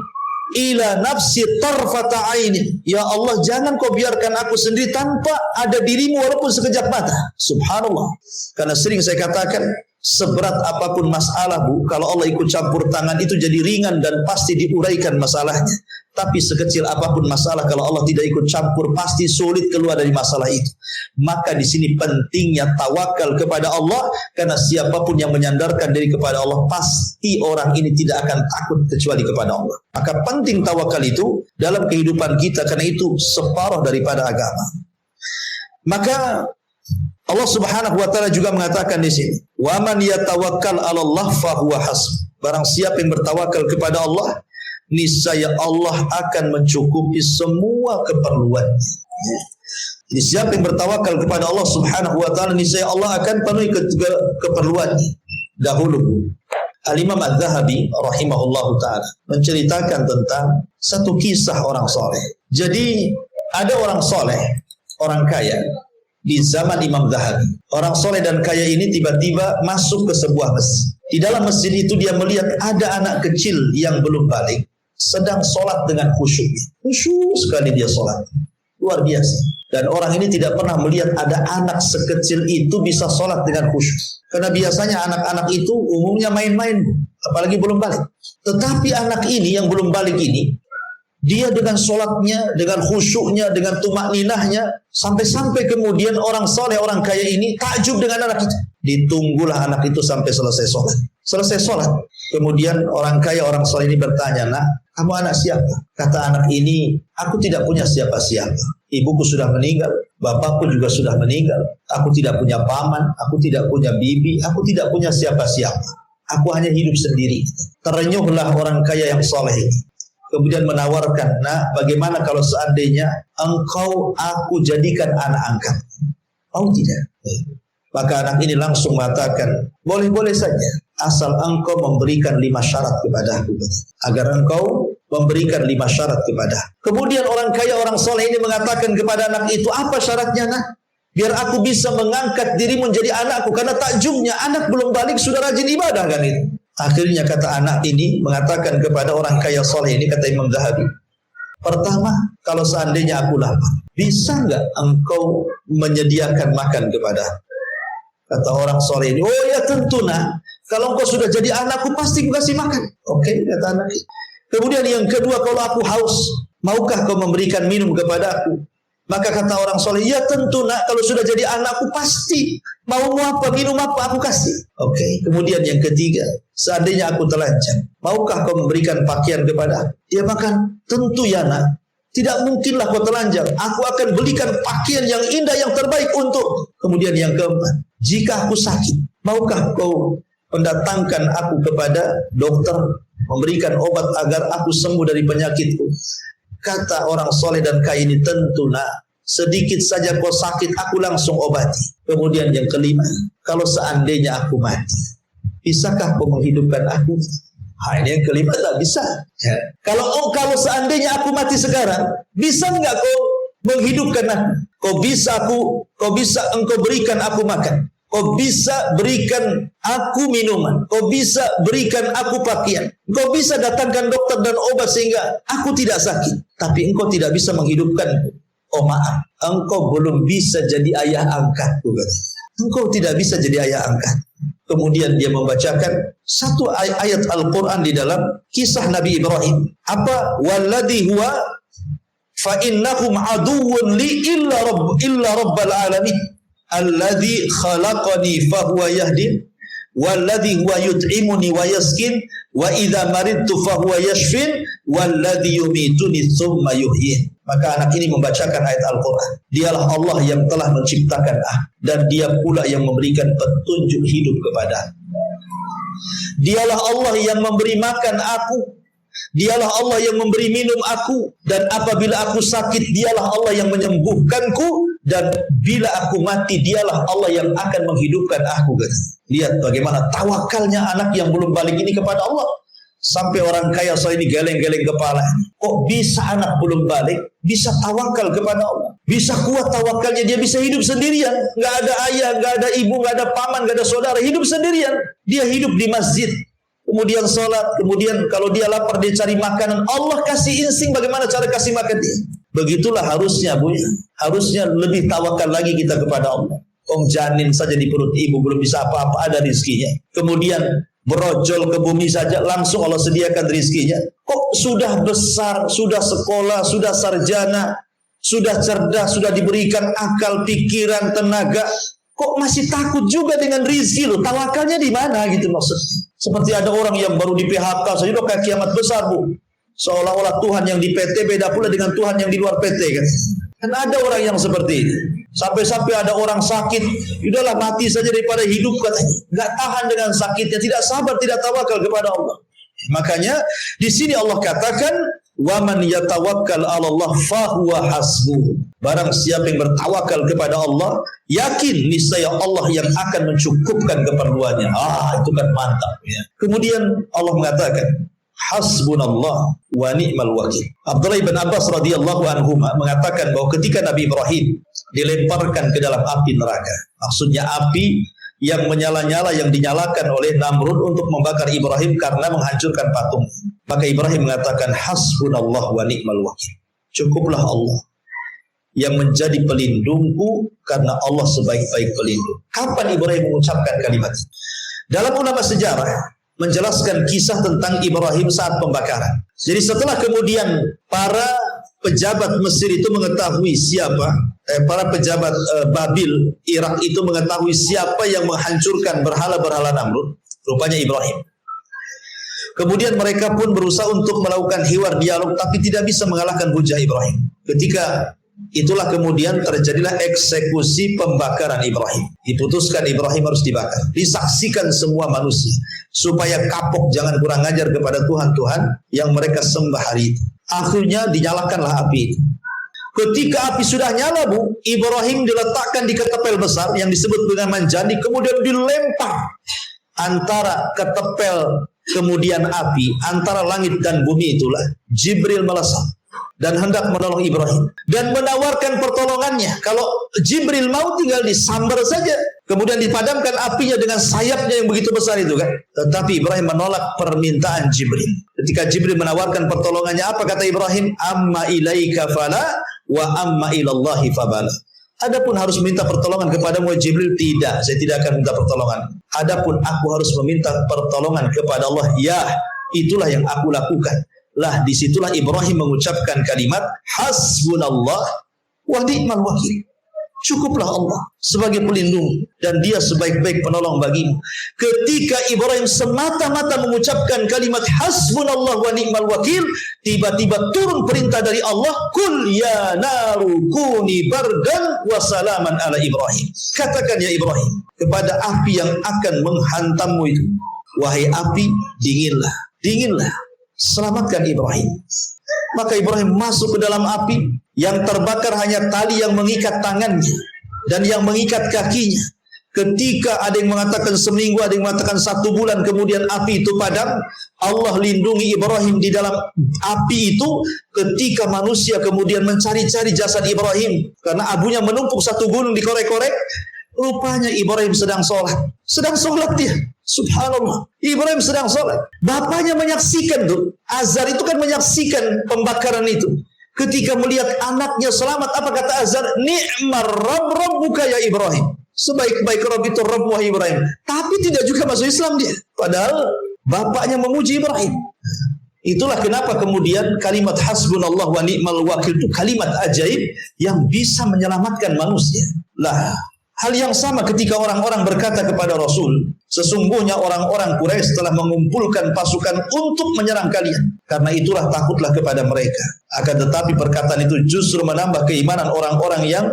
ila nafsi tarfata aini. Ya Allah, jangan kau biarkan aku sendiri tanpa ada dirimu walaupun sekejap mata. Subhanallah. Karena sering saya katakan, seberat apapun masalah, Bu, kalau Allah ikut campur tangan itu jadi ringan dan pasti diuraikan masalahnya. Tapi sekecil apapun masalah, kalau Allah tidak ikut campur, pasti sulit keluar dari masalah itu. Maka di sini pentingnya tawakal kepada Allah, karena siapapun yang menyandarkan diri kepada Allah, pasti orang ini tidak akan takut kecuali kepada Allah. Maka penting tawakal itu dalam kehidupan kita, karena itu separuh daripada agama. Maka Allah Subhanahu wa taala juga mengatakan di sini, "Wa man yatawakkal 'alallah fa huwa hasbuh." Barang siapa yang bertawakal kepada Allah, niscaya Allah akan mencukupi semua keperluannya. Jadi siapa yang bertawakal kepada Allah Subhanahu wa taala, niscaya Allah akan penuhi keperluannya. Dahulu Al-Imam Adz-Dzahabi rahimahullahu taala menceritakan tentang satu kisah orang soleh. Jadi ada orang soleh, orang kaya di zaman Imam Dzahabi. Orang soleh dan kaya ini tiba-tiba masuk ke sebuah masjid. Di dalam masjid itu dia melihat ada anak kecil yang belum balik sedang sholat dengan khusyuk. Khusyuk sekali dia sholat. Luar biasa. Dan orang ini tidak pernah melihat ada anak sekecil itu bisa sholat dengan khusyuk. Karena biasanya anak-anak itu umumnya main-main, apalagi belum balik. Tetapi anak ini yang belum balik ini, dia dengan sholatnya, dengan khusyuknya, dengan tumakninahnya, sampai-sampai kemudian orang soleh, orang kaya ini takjub dengan anak itu. Ditunggulah anak itu sampai selesai sholat. Selesai sholat, kemudian orang kaya, orang soleh ini bertanya, "Nak, kamu anak siapa?" Kata anak ini, "Aku tidak punya siapa-siapa. Ibuku sudah meninggal, bapakku juga sudah meninggal. Aku tidak punya paman, aku tidak punya bibi, aku tidak punya siapa-siapa. Aku hanya hidup sendiri." Terenyuhlah orang kaya yang soleh ini. Kemudian menawarkan, "Nah, bagaimana kalau seandainya engkau aku jadikan anak angkat?" "Oh tidak." Maka anak ini langsung mengatakan, "Boleh-boleh saja, asal engkau memberikan 5 syarat kepadaku." Agar engkau memberikan 5 syarat kepada. Kemudian orang kaya, orang soleh ini mengatakan kepada anak itu, "Apa syaratnya, nak? Biar aku bisa mengangkat dirimu menjadi anakku." Karena takjubnya, anak belum balik sudah rajin ibadah kan itu. Akhirnya kata anak ini mengatakan kepada orang kaya soleh ini, kata Imam Dzahabi, "Pertama, kalau seandainya aku lapar, bisa nggak engkau menyediakan makan kepada?" Kata orang soleh ini, "Oh ya tentu, nak. Kalau engkau sudah jadi anakku, pasti aku kasih makan." Oke, kata anak. Kemudian yang kedua, kalau aku haus, maukah kau memberikan minum kepadaku? Maka kata orang soleh, "Ya tentu, nak. Kalau sudah jadi anakku, pasti mau apa, minum apa, aku kasih." Oke. Kemudian yang ketiga, seandainya aku telanjang, maukah kau memberikan pakaian kepada aku? Dia makan, "Tentu ya, nak. Tidak mungkinlah kau telanjang. Aku akan belikan pakaian yang indah, yang terbaik untuk." Kemudian yang keempat, "Jika aku sakit, maukah kau mendatangkan aku kepada dokter, memberikan obat agar aku sembuh dari penyakitku?" Kata orang soleh dan kaya ini, "Tentu, nak. Sedikit saja kau sakit, aku langsung obati." Kemudian yang kelima, "Kalau seandainya aku mati, bisakah kau menghidupkan aku?" Ini yang kelima, tak bisa. Ya. Kalau seandainya aku mati sekarang, bisa enggak kau menghidupkan aku? Kau bisa engkau berikan aku makan. Kau bisa berikan aku minuman. Kau bisa berikan aku pakaian. Kau bisa datangkan dokter dan obat sehingga aku tidak sakit. Tapi engkau tidak bisa menghidupkanku. Oh maaf, engkau belum bisa jadi ayah angkat. Engkau tidak bisa jadi ayah angkat. Kemudian dia membacakan satu ayat Al-Quran di dalam kisah Nabi Ibrahim. Apa? "Walladhi huwa fa innahum aduwwun li illa rabbal alamin." alladzi khalaqani fahuwa yahdin walladzi huwa yut'imuni wa yaskin wa idza maridtu fahuwa yashfin walladzi yumituni tsumma yuhyin. Maka anak ini membacakan ayat Al-Quran. Dialah Allah yang telah menciptakan dan dia pula yang memberikan petunjuk hidup kepada. Dialah Allah yang memberi makan aku. Dialah Allah yang memberi minum aku. Dan apabila aku sakit, dialah Allah yang menyembuhkanku. Dan bila aku mati, dialah Allah yang akan menghidupkan aku. Lihat bagaimana tawakalnya anak yang belum balik ini kepada Allah. Sampai orang kaya saya ini geleng-geleng kepala. Kok bisa anak belum balik bisa tawakal kepada Allah? Bisa kuat tawakalnya, dia bisa hidup sendirian. Nggak ada ayah, nggak ada ibu, nggak ada paman, nggak ada saudara. Hidup sendirian. Dia hidup di masjid. Kemudian sholat. Kemudian kalau dia lapar, dia cari makanan. Allah kasih insting bagaimana cara kasih makan dia. Begitulah harusnya, Bu. Harusnya lebih tawakal lagi kita kepada Allah. Janin saja di perut ibu belum bisa apa-apa, ada rizkinya. Kemudian berojol ke bumi saja langsung Allah sediakan rizkinya. Kok sudah besar, sudah sekolah, sudah sarjana, sudah cerdas, sudah diberikan akal, pikiran, tenaga, kok masih takut juga dengan rizki loh? Tawakalnya di mana gitu maksudnya? Seperti ada orang yang baru di PHK saja udah kayak kiamat besar, Bu. Seolah-olah Tuhan yang di PT beda pula dengan Tuhan yang di luar PT kan. Dan ada orang yang seperti ini. Sampai-sampai ada orang sakit, udahlah mati saja daripada hidup katanya. Enggak tahan dengan sakitnya, tidak sabar, tidak tawakal kepada Allah. Makanya di sini Allah katakan, "Wa man yatawakkal 'ala Allah fahuwa hasbuh." Barang siapa yang bertawakal kepada Allah, yakin niscaya Allah yang akan mencukupkan keperluannya. Itu kan mantap ya. Kemudian Allah mengatakan, hasbunallah wa ni'mal wakil. Abdullah bin Abbas radhiyallahu anhu mengatakan bahwa ketika Nabi Ibrahim dilemparkan ke dalam api neraka, maksudnya api yang menyala-nyala yang dinyalakan oleh Namrud untuk membakar Ibrahim karena menghancurkan patung. Maka Ibrahim mengatakan hasbunallah wa ni'mal wakil. Cukuplah Allah yang menjadi pelindungku karena Allah sebaik-baik pelindung. Kapan Ibrahim mengucapkan kalimat? Dalam ulama sejarah menjelaskan kisah tentang Ibrahim saat pembakaran. Jadi setelah kemudian para pejabat Mesir itu mengetahui para pejabat Babil, Irak itu mengetahui siapa yang menghancurkan berhala-berhala Namrud, rupanya Ibrahim. Kemudian mereka pun berusaha untuk melakukan hiwar dialog, tapi tidak bisa mengalahkan hujah Ibrahim. Ketika itulah kemudian terjadilah eksekusi pembakaran Ibrahim. Diputuskan Ibrahim harus dibakar. Disaksikan semua manusia. Supaya kapok jangan kurang ajar kepada Tuhan-Tuhan yang mereka sembah hari itu. Akhirnya dinyalakanlah api itu. Ketika api sudah nyala, Bu, Ibrahim diletakkan di ketepel besar yang disebut dengan manjani. Kemudian dilempar antara ketepel kemudian api, antara langit dan bumi itulah Jibril melesat dan hendak menolong Ibrahim dan menawarkan pertolongannya. Kalau Jibril mau tinggal disambar saja, kemudian dipadamkan apinya dengan sayapnya yang begitu besar itu kan. Tetapi Ibrahim menolak permintaan Jibril. Ketika Jibril menawarkan pertolongannya, apa kata Ibrahim? Amma ilaika fala wa amma ilallahi fabala. Adapun harus minta pertolongan kepadamu Jibril, tidak, saya tidak akan minta pertolongan. Adapun aku harus meminta pertolongan kepada Allah, ya, itulah yang aku lakukan. Lah disitulah Ibrahim mengucapkan kalimat hasbunallah wa ni'mal wakil. Cukuplah Allah sebagai pelindung dan dia sebaik-baik penolong bagimu. Ketika Ibrahim semata-mata mengucapkan kalimat hasbunallah wa ni'mal wakil, tiba-tiba turun perintah dari Allah, kul ya naru kuni bardan wa salaman ala Ibrahim. Katakan ya Ibrahim kepada api yang akan menghantammu itu, wahai api, dinginlah, dinginlah. Selamatkan Ibrahim. Maka Ibrahim masuk ke dalam api. Yang terbakar hanya tali yang mengikat tangannya dan yang mengikat kakinya. Ketika ada yang mengatakan seminggu, ada yang mengatakan 1 bulan, kemudian api itu padam. Allah lindungi Ibrahim di dalam api itu. Ketika manusia kemudian mencari-cari jasad Ibrahim karena abunya menumpuk satu gunung dikorek-korek, rupanya Ibrahim sedang sholat. Sedang sholat dia. Subhanallah. Ibrahim sedang sholat. Bapaknya menyaksikan tuh. Azar itu kan menyaksikan pembakaran itu. Ketika melihat anaknya selamat, apa kata Azar? Ni'mar Rabb Rabbuka ya Ibrahim. Sebaik-baik Rabb itu Rabb wahai Ibrahim. Tapi tidak juga masuk Islam dia. Padahal bapaknya memuji Ibrahim. Itulah kenapa kemudian kalimat hasbunallah wa ni'mal wakil itu kalimat ajaib yang bisa menyelamatkan manusia. Lah, Hal yang sama ketika orang-orang berkata kepada Rasul, sesungguhnya orang-orang Quraisy telah mengumpulkan pasukan untuk menyerang kalian. Karena itulah takutlah kepada mereka. Akan tetapi perkataan itu justru menambah keimanan orang-orang yang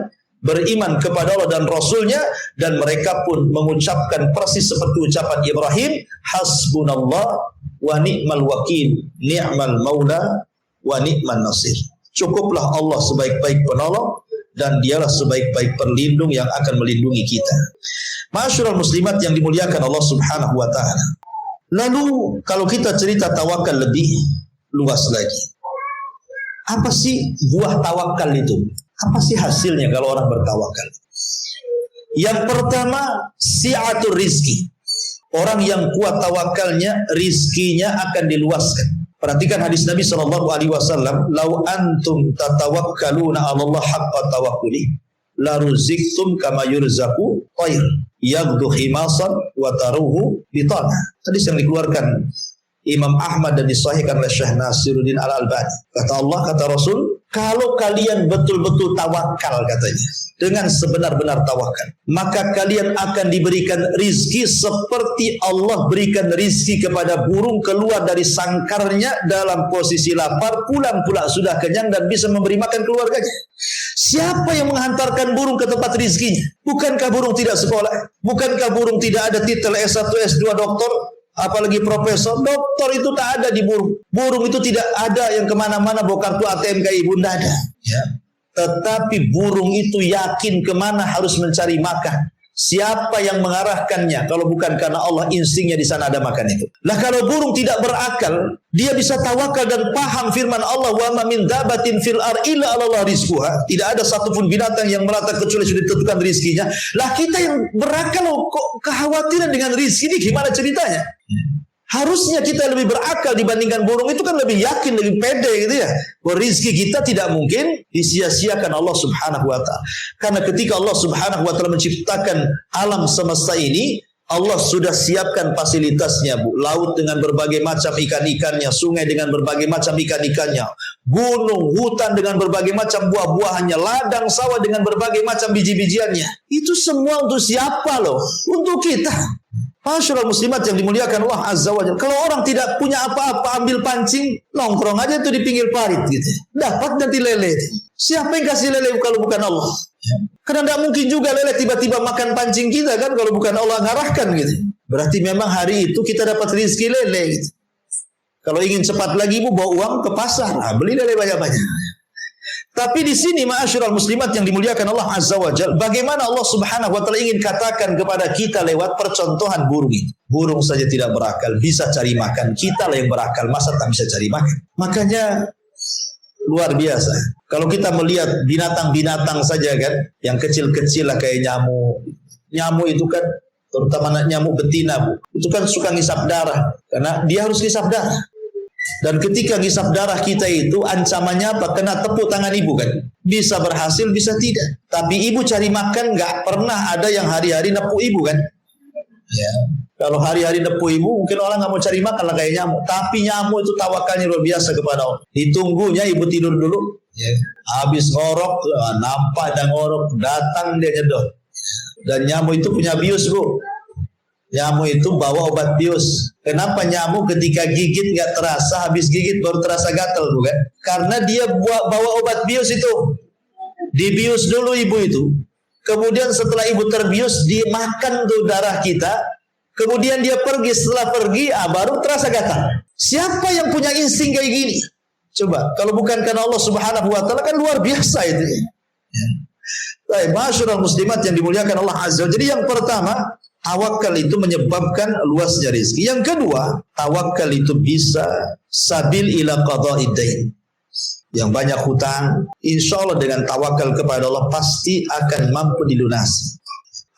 beriman kepada Allah dan Rasulnya, dan mereka pun mengucapkan persis seperti ucapan Ibrahim, hasbunallah wa ni'mal wakil, ni'mal maula wa ni'man nasir. Cukuplah Allah sebaik-baik penolong, dan dialah sebaik-baik perlindung yang akan melindungi kita. Ma'asyiral muslimat yang dimuliakan Allah Subhanahu wa taala. Lalu kalau kita cerita tawakal lebih luas lagi. Apa sih buah tawakal itu? Apa sih hasilnya kalau orang bertawakal? Yang pertama, si'atur rizki. Orang yang kuat tawakalnya, rizkinya akan diluaskan. Perhatikan hadis Nabi SAW, "Lau antum tatawakkaluna 'ala Allah haqqa tawakkuli, la ruziktum kama yurzaqu tayr, yaghdu khimasan wa taruhu bitana." Hadis yang dikeluarkan Imam Ahmad dan disahihkan oleh Syekh Nasiruddin Al-Albani. Kata Allah, kata Rasul, kalau kalian betul-betul tawakal, katanya, dengan sebenar-benar tawakal, maka kalian akan diberikan rizki seperti Allah berikan rizki kepada burung keluar dari sangkarnya dalam posisi lapar, pulang pula sudah kenyang dan bisa memberi makan keluarganya. Siapa yang menghantarkan burung ke tempat rizkinya? Bukankah burung tidak sekolah? Bukankah burung tidak ada titel S1, S2, doktor? Apalagi profesor, doktor itu tak ada di burung. Burung itu tidak ada yang kemana-mana bawa kartu ATM kayak ibu, tidak ada. Ya. Tetapi burung itu yakin kemana harus mencari makan. Siapa yang mengarahkannya? Kalau bukan karena Allah, instingnya di sana ada makan itu. Lah kalau burung tidak berakal, dia bisa tawakal dan paham firman Allah, wa ma min dabatin fil ar illa 'ala Allah rizquha. Tidak ada satupun binatang yang melata kecuali sudah ditentukan rizkinya. Lah kita yang berakal kok kekhawatiran dengan rizki ini gimana ceritanya? Harusnya kita lebih berakal dibandingkan burung itu, kan lebih yakin, lebih pede gitu ya. Bahwa rizki kita tidak mungkin disia-siakan Allah Subhanahu wa ta'ala. Karena ketika Allah Subhanahu wa ta'ala menciptakan alam semesta ini, Allah sudah siapkan fasilitasnya, Bu. Laut dengan berbagai macam ikan-ikannya, sungai dengan berbagai macam ikan-ikannya, gunung, hutan dengan berbagai macam buah-buahannya, ladang sawah dengan berbagai macam biji-bijiannya. Itu semua untuk siapa loh? Untuk kita. Masyaallah muslimat yang dimuliakan Allah Azza wa Jalla. Kalau orang tidak punya apa-apa, ambil pancing, nongkrong aja itu di pinggir parit gitu. Dapat nanti lele. Siapa yang kasih lele kalau bukan Allah? Karena tidak mungkin juga lele tiba-tiba makan pancing kita kan kalau bukan Allah ngarahkan gitu. Berarti memang hari itu kita dapat rezeki lele gitu. Kalau ingin cepat lagi Bu, bawa uang ke pasar, beli lele banyak-banyak. Tapi di sini ma'asyiral muslimat yang dimuliakan Allah Azza wa Jalla, bagaimana Allah Subhanahu wa taala ingin katakan kepada kita lewat percontohan burung ini. Burung saja tidak berakal, bisa cari makan. Kita lah yang berakal, masa tak bisa cari makan? Makanya luar biasa. Kalau kita melihat binatang-binatang saja kan, yang kecil-kecil lah kayak nyamuk. Nyamuk itu kan, terutama nyamuk betina Bu, itu kan suka ngisap darah. Karena dia harus ngisap darah. Dan ketika ngisap darah kita itu ancamannya apa? Kena tepuk tangan ibu kan. Bisa berhasil, bisa tidak. Tapi ibu cari makan nggak pernah ada yang hari-hari nepuk ibu kan. Ya. Kalau hari-hari nepuk ibu mungkin orang nggak mau cari makan lah kayak nyamuk. Tapi nyamuk itu tawakalnya luar biasa kepada Allah. Ditunggunya ibu tidur dulu. Ya. Habis ngorok, nampak dan ngorok, datang dia nyedot. Dan nyamuk itu punya bius Bu. Nyamuk itu bawa obat bius. Kenapa nyamuk ketika gigit nggak terasa, habis gigit baru terasa gatal bukan? Karena dia bawa obat bius itu. Dibius dulu ibu itu. Kemudian setelah ibu terbius, dimakan tuh darah kita. Kemudian dia pergi, setelah pergi, baru terasa gatal. Siapa yang punya insting kayak gini? Coba, kalau bukan karena Allah Subhanahu wa taala kan luar biasa itu. Baik, masyaallah muslimat yang dimuliakan Allah Azza. Jadi yang pertama, tawakal itu menyebabkan luasnya rezeki. Yang kedua, tawakal itu bisa sabil ila qada'id dain. Yang banyak hutang, insya Allah dengan tawakal kepada Allah pasti akan mampu dilunasi.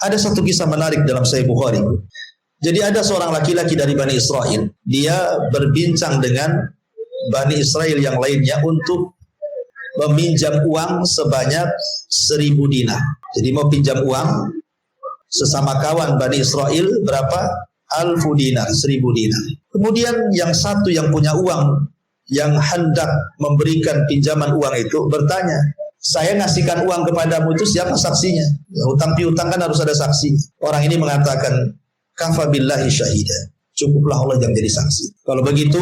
Ada satu kisah menarik dalam Sahih Bukhari. Jadi ada seorang laki-laki dari Bani Israel. Dia berbincang dengan Bani Israel yang lainnya untuk meminjam uang sebanyak 1.000 dinar. Jadi mau pinjam uang sesama kawan Bani Israel berapa? 1.000 dinar, 1.000 dinar. Kemudian yang satu yang punya uang, yang hendak memberikan pinjaman uang itu bertanya, Saya ngasihkan uang kepadamu itu siapa saksinya? Ya, hutang piutang kan harus ada saksi. Orang ini mengatakan, kafa billahi syahida. Cukuplah Allah yang jadi saksi. Kalau begitu,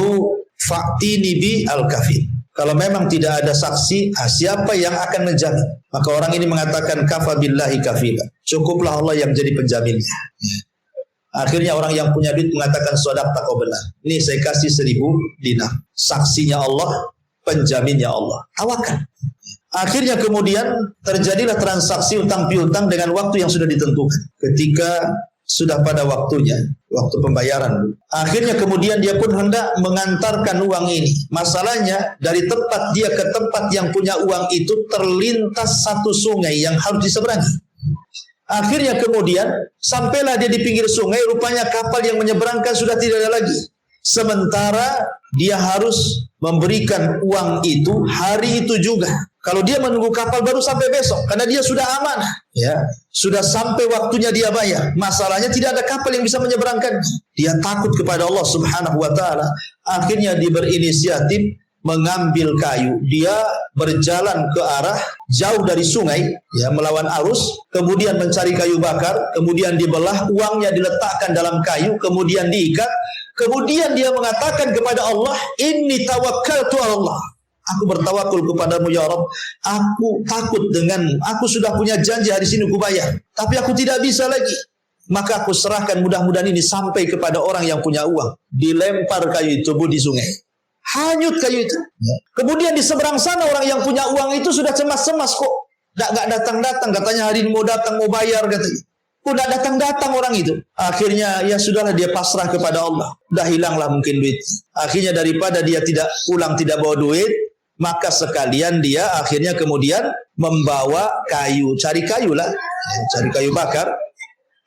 fa'tini bi al-kafil. Kalau memang tidak ada saksi, siapa yang akan menjamin? Maka orang ini mengatakan kafa billahi kafila. Cukuplah Allah yang jadi penjaminnya. Akhirnya orang yang punya duit mengatakan sodaqta kau benar. Ini saya kasih 1000 dinar. Saksinya Allah, penjaminnya Allah. Tawakal. Akhirnya kemudian terjadilah transaksi utang piutang dengan waktu yang sudah ditentukan. Ketika sudah pada waktunya, waktu pembayaran. Akhirnya kemudian dia pun hendak mengantarkan uang ini. Masalahnya dari tempat dia ke tempat yang punya uang itu terlintas satu sungai yang harus diseberangi. Akhirnya kemudian sampailah dia di pinggir sungai, rupanya kapal yang menyeberangkan sudah tidak ada lagi. Sementara dia harus memberikan uang itu hari itu juga. Kalau dia menunggu kapal baru sampai besok, karena dia sudah amanah, ya, sudah sampai waktunya dia bayar. Masalahnya tidak ada kapal yang bisa menyeberangkan. Dia takut kepada Allah Subhanahu wa taala. Akhirnya dia berinisiatif mengambil kayu. Dia berjalan ke arah jauh dari sungai, ya, melawan arus, kemudian mencari kayu bakar, kemudian dibelah, uangnya diletakkan dalam kayu, kemudian diikat, kemudian dia mengatakan kepada Allah, inni tawakkaltu Allah. Aku bertawakul kepadamu ya Rabb. Aku takut denganmu. Aku sudah punya janji hari sini aku bayar, tapi aku tidak bisa lagi. Maka aku serahkan mudah-mudahan ini sampai kepada orang yang punya uang. Dilempar kayu itu di sungai. Hanyut kayu itu. Kemudian di seberang sana orang yang punya uang itu sudah cemas-cemas kok. Gak datang-datang. Katanya hari ini mau datang, mau bayar katanya. Kok gak datang-datang orang itu. Akhirnya ya sudahlah dia pasrah kepada Allah. Dah hilanglah mungkin duit. Akhirnya daripada dia tidak pulang tidak bawa duit, maka sekalian dia akhirnya kemudian membawa kayu. Cari kayu lah. Cari kayu bakar.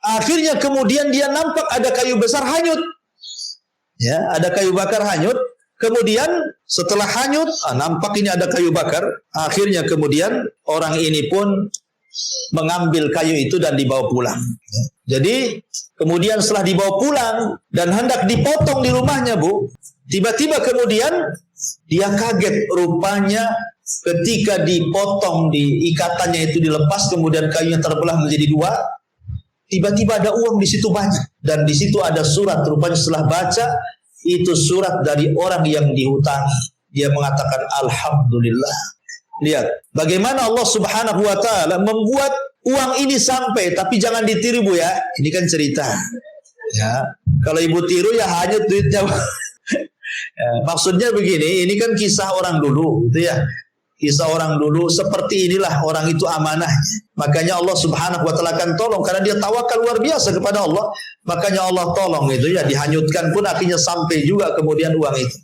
Akhirnya kemudian dia nampak ada kayu besar hanyut. Ya, ada kayu bakar hanyut. Kemudian setelah hanyut, nampak ini ada kayu bakar. Akhirnya kemudian orang ini pun mengambil kayu itu dan dibawa pulang. Jadi kemudian setelah dibawa pulang dan hendak dipotong di rumahnya, Bu, tiba-tiba kemudian dia kaget. Rupanya ketika dipotong, di ikatannya itu dilepas, kemudian kayunya terbelah menjadi dua. Tiba-tiba ada uang di situ banyak, dan di situ ada surat. Rupanya setelah baca, itu surat dari orang yang dihutangi. Dia mengatakan alhamdulillah. Lihat bagaimana Allah Subhanahu wa taala membuat uang ini sampai, tapi jangan ditiru, Bu, ya. Ini kan cerita. Ya, kalau ibu tiru ya hanya duitnya. Ya, maksudnya begini, ini kan kisah orang dulu, gitu ya. Kisah orang dulu seperti inilah orang itu amanah. Makanya Allah Subhanahu wa taala akan tolong karena dia tawakal luar biasa kepada Allah. Makanya Allah tolong itu ya, dihanyutkan pun akhirnya sampai juga kemudian uang itu.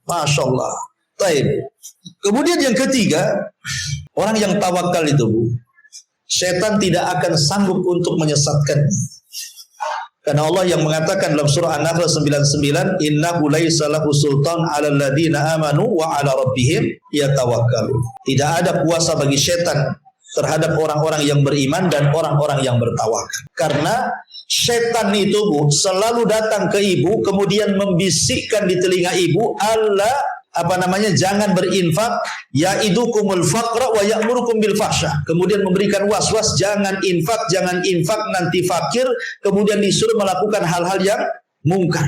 Masya Allah. Baik. Kemudian yang ketiga, orang yang tawakal itu, Bu, setan tidak akan sanggup untuk menyesatkan. Karena Allah yang mengatakan dalam surah An-Nahl 99, innahu laisa lahu sultan 'alal ladzina amanu wa 'ala rabbihim yatawakkalun. Tidak ada kuasa bagi setan terhadap orang-orang yang beriman dan orang-orang yang bertawakal. Karena setan itu, Bu, selalu datang ke ibu kemudian membisikkan di telinga ibu, jangan berinfak, ya'idukumul faqra wa ya'murukum bil fahsya. Kemudian memberikan was-was, jangan infak nanti fakir, kemudian disuruh melakukan hal-hal yang mungkar.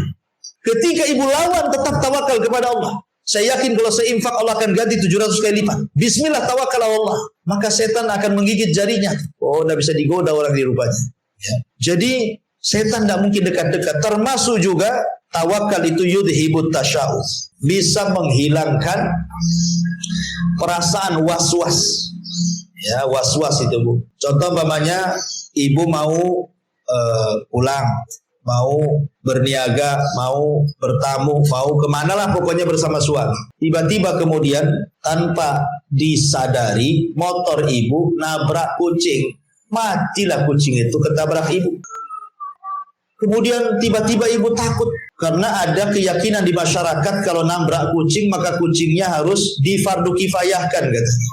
Ketika ibu lawan, tetap tawakal kepada Allah. Saya yakin kalau saya infak Allah akan ganti 700 kali lipat. Bismillah, tawakal Allah. Maka setan akan menggigit jarinya. Oh, tidak bisa digoda orang di rupanya. Ya. Jadi setan tidak mungkin dekat-dekat. Termasuk juga tawakal itu yudhibut tasya'u, bisa menghilangkan perasaan was-was. Ya, was-was itu, Bu. Contoh umpamanya ibu mau pulang, mau berniaga, mau bertamu, mau kemana lah pokoknya bersama suami. Tiba-tiba kemudian tanpa disadari motor ibu nabrak kucing. Matilah kucing itu ketabrak ibu. Kemudian tiba-tiba ibu takut karena ada keyakinan di masyarakat kalau nabrak kucing maka kucingnya harus difardu kifayahkan, katanya.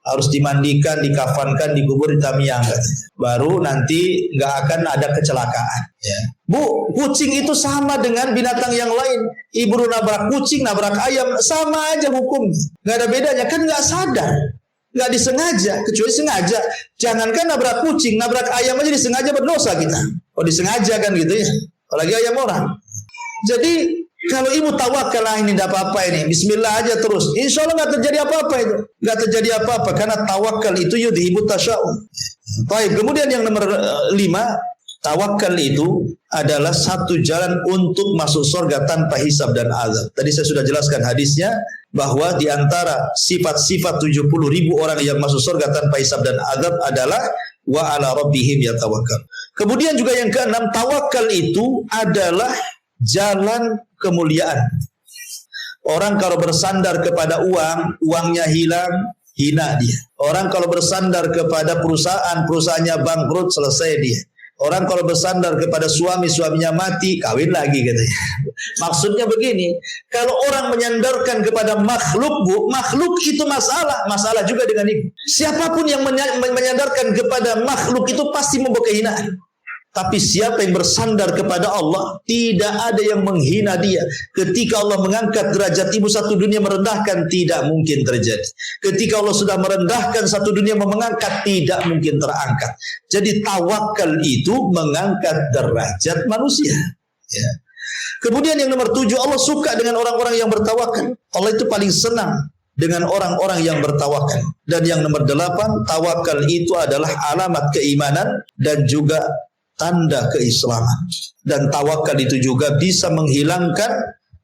Harus dimandikan, dikafankan, dikubur di tamiang, katanya. Baru nanti nggak akan ada kecelakaan. Ya. Bu, kucing itu sama dengan binatang yang lain. Ibu nabrak kucing, nabrak ayam, sama aja hukum. Nggak ada bedanya, kan nggak sadar. Nggak disengaja, kecuali sengaja. Jangankan nabrak kucing, nabrak ayam aja disengaja berdosa kita. Oh disengaja kan gitu ya. Apalagi ayam orang. Jadi kalau ibu tawakal ini tidak apa-apa ini, Bismillah aja terus. Insya Allah nggak terjadi apa-apa itu, nggak terjadi apa-apa karena tawakal itu yudhibut tasya'um. Baik, kemudian yang nomor 5, tawakal itu adalah satu jalan untuk masuk surga tanpa hisab dan azab. Tadi saya sudah jelaskan hadisnya bahwa di antara sifat-sifat 70.000 orang yang masuk surga tanpa hisab dan azab adalah wa ala rabbihim yatawakkal. Kemudian juga yang keenam, tawakal itu adalah jalan kemuliaan. Orang kalau bersandar kepada uang, uangnya hilang, hina dia. Orang kalau bersandar kepada perusahaan, perusahaannya bangkrut, selesai dia. Orang kalau bersandar kepada suami, suaminya mati, kawin lagi katanya. Maksudnya begini, kalau orang menyandarkan kepada makhluk, Bu, makhluk itu masalah juga dengan itu. Siapapun yang menyandarkan kepada makhluk itu pasti membawa kehinaan. Tapi siapa yang bersandar kepada Allah, tidak ada yang menghina dia. Ketika Allah mengangkat derajat ibu satu dunia merendahkan, tidak mungkin terjadi. Ketika Allah sudah merendahkan satu dunia mengangkat, tidak mungkin terangkat. Jadi tawakal itu mengangkat derajat manusia. Ya. Kemudian yang nomor 7, Allah suka dengan orang-orang yang bertawakal. Allah itu paling senang dengan orang-orang yang bertawakal. Dan yang nomor 8, tawakal itu adalah alamat keimanan dan juga tanda keislaman. Dan tawakal itu juga bisa menghilangkan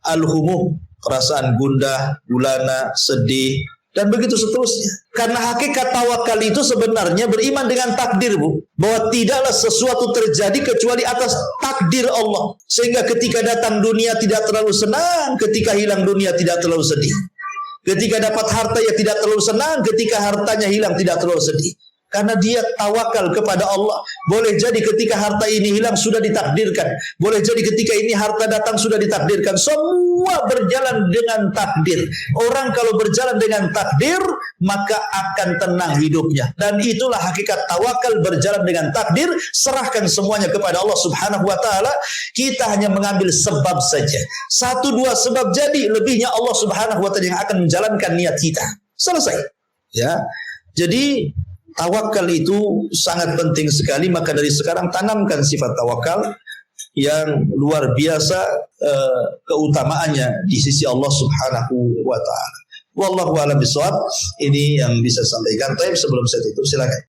al-humum, perasaan gundah, gulana, sedih, dan begitu seterusnya. Karena hakikat tawakal itu sebenarnya beriman dengan takdir, Bu. Bahwa tidaklah sesuatu terjadi kecuali atas takdir Allah. Sehingga ketika datang dunia tidak terlalu senang, ketika hilang dunia tidak terlalu sedih. Ketika dapat harta ya tidak terlalu senang, ketika hartanya hilang tidak terlalu sedih. Karena dia tawakal kepada Allah. Boleh jadi ketika harta ini hilang sudah ditakdirkan. Boleh jadi ketika ini harta datang sudah ditakdirkan. Semua berjalan dengan takdir. Orang kalau berjalan dengan takdir, maka akan tenang hidupnya. Dan itulah hakikat tawakal, berjalan dengan takdir. Serahkan semuanya kepada Allah Subhanahu wa ta'ala. Kita hanya mengambil sebab saja. 1-2 sebab jadi, lebihnya Allah Subhanahu wa ta'ala yang akan menjalankan niat kita. Selesai. Ya. Jadi tawakal itu sangat penting sekali, maka dari sekarang tanamkan sifat tawakal yang luar biasa keutamaannya di sisi Allah Subhanahu wa ta'ala. Wallahu a'lam bishawab. Ini yang bisa sampaikan. Sebelum saya tutup, silakan.